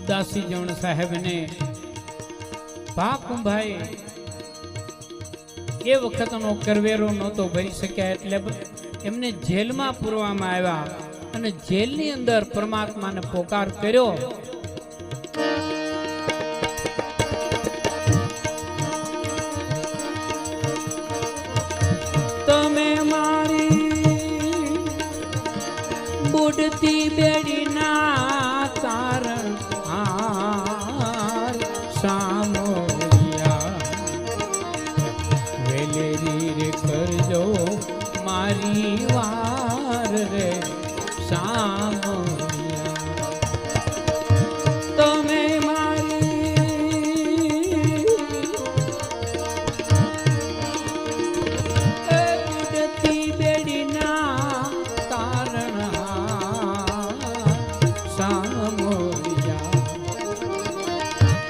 દાસી જણ સાહેબને ભાઈ એ વખતનો કરવેરો નહોતો ભરી શક્યા એટલે એમને જેલમાં પૂરવામાં આવ્યા અને જેલની અંદર પરમાત્માને પોકાર કર્યો. તમે મારી બુડતી બેડી